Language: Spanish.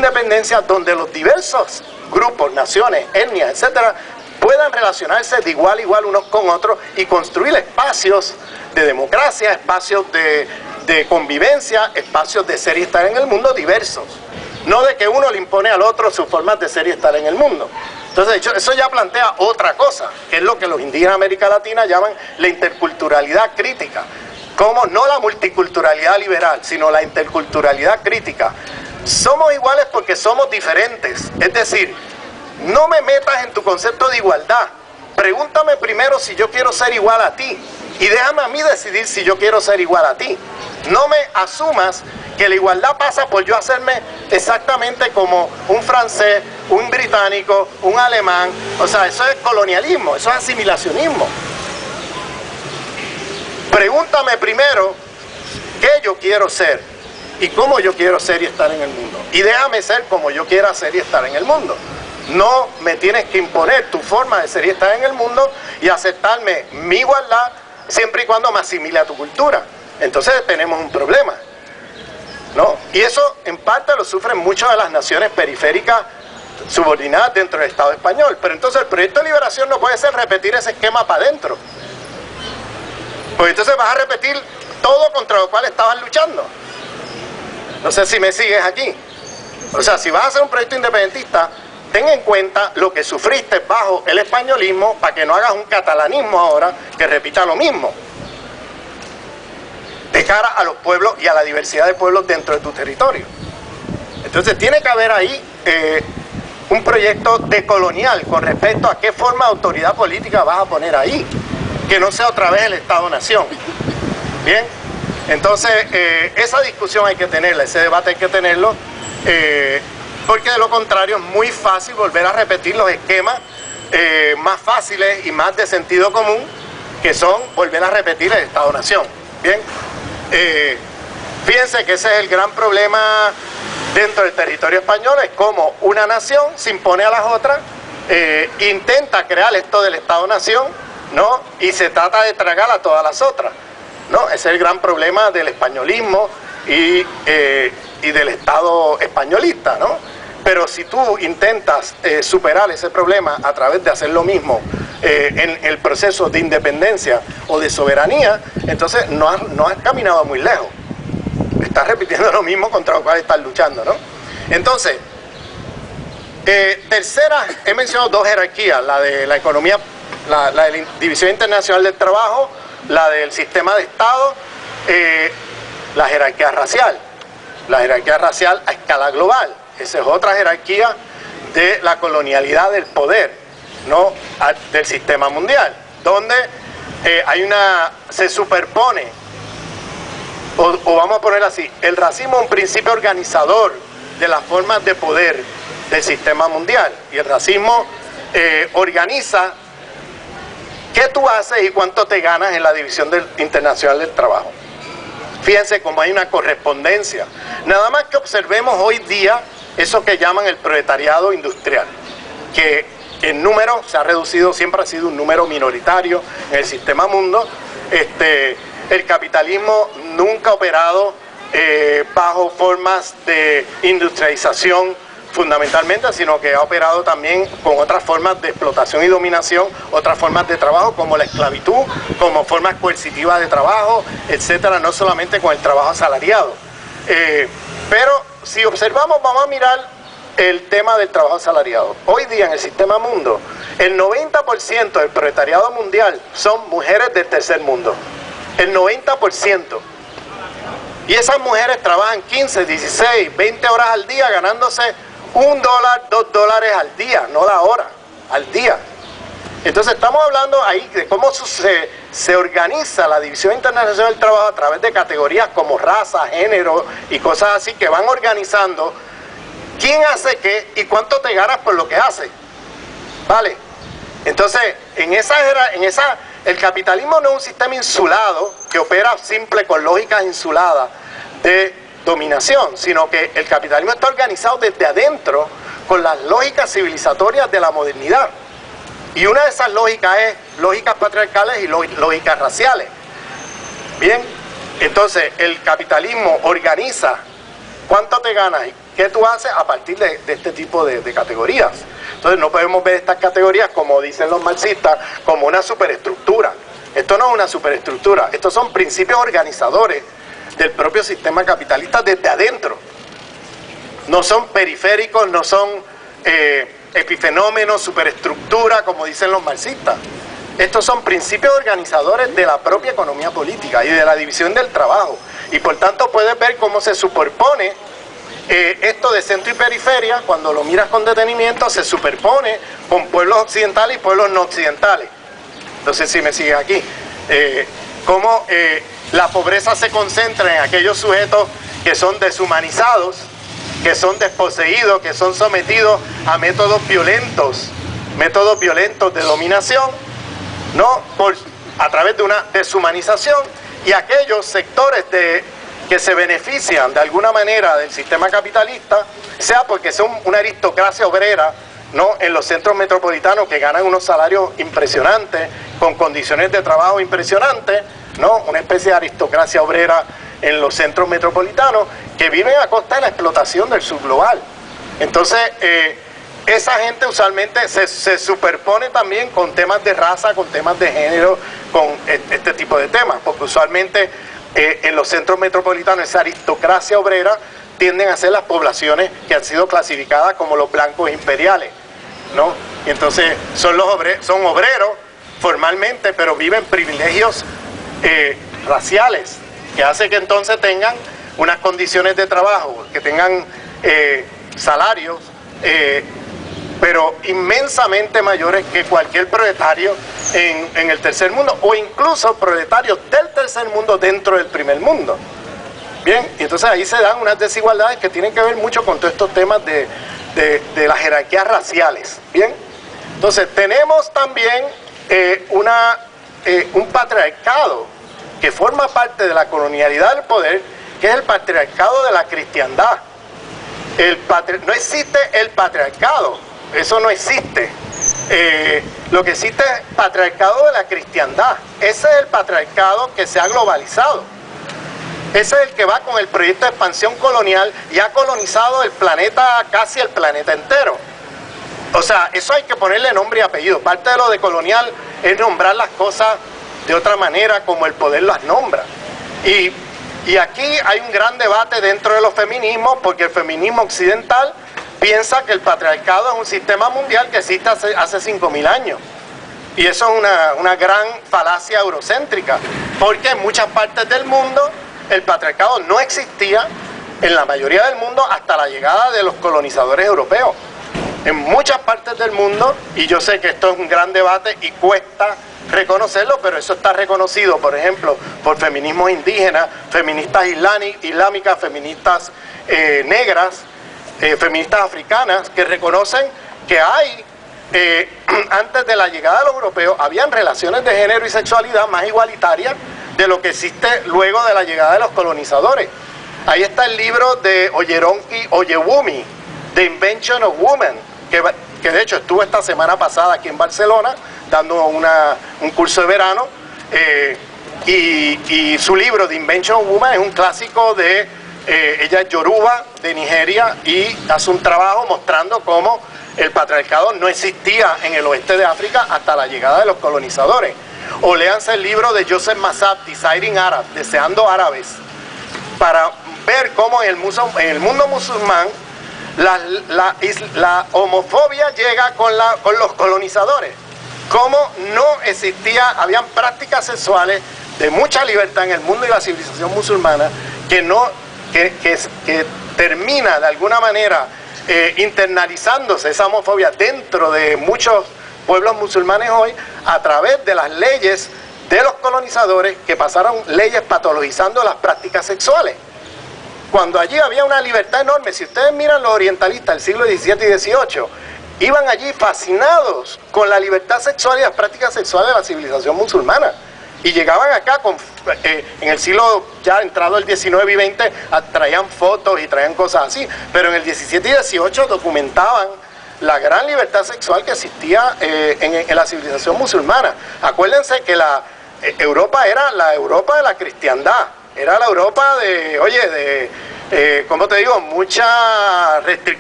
independencia donde los diversos grupos, naciones, etnias, etcétera, puedan relacionarse de igual a igual unos con otros y construir espacios de democracia, espacios de convivencia, espacios de ser y estar en el mundo diversos. No de que uno le impone al otro sus formas de ser y estar en el mundo. Entonces, eso ya plantea otra cosa, que es lo que los indígenas de América Latina llaman la interculturalidad crítica. Como no la multiculturalidad liberal, sino la interculturalidad crítica. Somos iguales porque somos diferentes. Es decir, no me metas en tu concepto de igualdad. Pregúntame primero si yo quiero ser igual a ti. Y déjame a mí decidir si yo quiero ser igual a ti. No me asumas que la igualdad pasa por yo hacerme exactamente como un francés, un británico, un alemán. O sea, eso es colonialismo, eso es asimilacionismo. Pregúntame primero qué yo quiero ser y cómo yo quiero ser y estar en el mundo. Y déjame ser como yo quiera ser y estar en el mundo. No me tienes que imponer tu forma de ser y estar en el mundo y aceptarme mi igualdad siempre y cuando me asimile a tu cultura. Entonces tenemos un problema, ¿no? Y eso en parte lo sufren muchas de las naciones periféricas subordinadas dentro del Estado español. Pero entonces el proyecto de liberación no puede ser repetir ese esquema para adentro. Pues entonces vas a repetir todo contra lo cual estabas luchando. No sé si me sigues aquí. O sea, si vas a hacer un proyecto independentista, ten en cuenta lo que sufriste bajo el españolismo para que no hagas un catalanismo ahora que repita lo mismo. De cara a los pueblos y a la diversidad de pueblos dentro de tu territorio. Entonces tiene que haber ahí un proyecto decolonial con respecto a qué forma de autoridad política vas a poner ahí. Que no sea otra vez el Estado-Nación. Bien, entonces esa discusión hay que tenerla, ese debate hay que tenerlo, porque de lo contrario es muy fácil volver a repetir los esquemas más fáciles y más de sentido común, que son volver a repetir el Estado-Nación. Bien, fíjense que ese es el gran problema dentro del territorio español, es como una nación se impone a las otras, intenta crear esto del Estado-Nación, ¿no? Y se trata de tragar a todas las otras, ¿no? Ese es el gran problema del españolismo y del Estado españolista, ¿no? Pero si tú intentas superar ese problema a través de hacer lo mismo en el proceso de independencia o de soberanía, entonces no has caminado muy lejos. Estás repitiendo lo mismo contra lo cual estás luchando, ¿no? Entonces, tercera, he mencionado dos jerarquías, la de la economía, la de la División Internacional del Trabajo, la del sistema de Estado, la jerarquía racial. La jerarquía racial a escala global. Esa es otra jerarquía de la colonialidad del poder, ¿no? Del sistema mundial, donde se superpone, o vamos a ponerlo así, el racismo es un principio organizador de las formas de poder del sistema mundial, y el racismo organiza qué tú haces y cuánto te ganas en la División Internacional del Trabajo. Fíjense cómo hay una correspondencia. Nada más que observemos hoy día eso que llaman el proletariado industrial, que en número se ha reducido, siempre ha sido un número minoritario en el sistema mundo. El capitalismo nunca ha operado bajo formas de industrialización fundamentalmente, sino que ha operado también con otras formas de explotación y dominación, otras formas de trabajo como la esclavitud, como formas coercitivas de trabajo, etcétera, no solamente con el trabajo asalariado. Pero si observamos, vamos a mirar el tema del trabajo asalariado. Hoy día en el sistema mundo, el 90% del proletariado mundial son mujeres del tercer mundo. El 90%. Y esas mujeres trabajan 15, 16, 20 horas al día ganándose $1, $2 al día, no la hora, al día. Entonces estamos hablando ahí de cómo se organiza la División Internacional del Trabajo a través de categorías como raza, género y cosas así, que van organizando quién hace qué y cuánto te ganas por lo que hace. ¿Vale? Entonces, el capitalismo no es un sistema insulado que opera simple con lógicas insuladas de dominación, sino que el capitalismo está organizado desde adentro con las lógicas civilizatorias de la modernidad. Y una de esas lógicas es lógicas patriarcales y lógicas raciales. Bien, entonces el capitalismo organiza cuánto te ganas ¿qué tú haces a partir de este tipo de categorías? Entonces no podemos ver estas categorías, como dicen los marxistas, como una superestructura. Esto no es una superestructura, estos son principios organizadores del propio sistema capitalista desde adentro. No son periféricos, no son epifenómenos, superestructura, como dicen los marxistas. Estos son principios organizadores de la propia economía política y de la división del trabajo. Y por tanto puedes ver cómo se superpone esto de centro y periferia, cuando lo miras con detenimiento, se superpone con pueblos occidentales y pueblos no occidentales. Entonces, si me sigues aquí, cómo la pobreza se concentra en aquellos sujetos que son deshumanizados, que son desposeídos, que son sometidos a métodos violentos de dominación, ¿no? A través de una deshumanización, y aquellos sectores que se benefician de alguna manera del sistema capitalista, sea porque son una aristocracia obrera, ¿no?, en los centros metropolitanos, que ganan unos salarios impresionantes, con condiciones de trabajo impresionantes, ¿no?, una especie de aristocracia obrera en los centros metropolitanos, que viven a costa de la explotación del subglobal. Entonces, esa gente usualmente se superpone también con temas de raza, con temas de género, con este tipo de temas, porque usualmente en los centros metropolitanos esa aristocracia obrera tienden a ser las poblaciones que han sido clasificadas como los blancos imperiales, ¿no? Y entonces son obreros formalmente, pero viven privilegios raciales, que hace que entonces tengan unas condiciones de trabajo, que tengan salarios pero inmensamente mayores que cualquier proletario en el tercer mundo, o incluso proletarios del tercer mundo dentro del primer mundo. Bien, y entonces ahí se dan unas desigualdades que tienen que ver mucho con todos estos temas de las jerarquías raciales. Bien, entonces tenemos también un patriarcado que forma parte de la colonialidad del poder, que es el patriarcado de la cristiandad. No existe el patriarcado, eso no existe. Lo que existe es el patriarcado de la cristiandad. Ese es el patriarcado que se ha globalizado. Ese es el que va con el proyecto de expansión colonial y ha colonizado el planeta, casi el planeta entero. O sea, eso hay que ponerle nombre y apellido. Parte de lo de colonial es nombrar las cosas de otra manera, como el poder las nombra. Y aquí hay un gran debate dentro de los feminismos, porque el feminismo occidental piensa que el patriarcado es un sistema mundial que existe hace 5.000 años. Y eso es una gran falacia eurocéntrica, porque en muchas partes del mundo el patriarcado no existía, en la mayoría del mundo, hasta la llegada de los colonizadores europeos. En muchas partes del mundo, y yo sé que esto es un gran debate y cuesta reconocerlo, pero eso está reconocido, por ejemplo, por feminismos indígenas, feministas islámicas, feministas negras, feministas africanas, que reconocen que hay, antes de la llegada de los europeos, habían relaciones de género y sexualidad más igualitarias de lo que existe luego de la llegada de los colonizadores. Ahí está el libro de Oyeronki Oyewumi, The Invention of Woman, que de hecho estuvo esta semana pasada aquí en Barcelona dando un curso de verano, y su libro The Invention of Woman es un clásico de ella es yoruba de Nigeria, y hace un trabajo mostrando cómo el patriarcado no existía en el oeste de África hasta la llegada de los colonizadores. O léanse el libro de Joseph Massad, Desiring Arab, Deseando Árabes, para ver cómo en el mundo musulmán la homofobia llega con los colonizadores. Cómo no existía, habían prácticas sexuales de mucha libertad en el mundo y la civilización musulmana, que termina de alguna manera internalizándose esa homofobia dentro de muchos pueblos musulmanes hoy, a través de las leyes de los colonizadores, que pasaron leyes patologizando las prácticas sexuales, cuando allí había una libertad enorme. Si ustedes miran los orientalistas del siglo XVII y XVIII, iban allí fascinados con la libertad sexual y las prácticas sexuales de la civilización musulmana, y llegaban acá en el siglo ya entrado el XIX y XX, traían fotos y traían cosas así, pero en el XVII y XVIII documentaban la gran libertad sexual que existía en la civilización musulmana. Acuérdense que Europa era la Europa de la cristiandad, era la Europa de como te digo, mucha restricción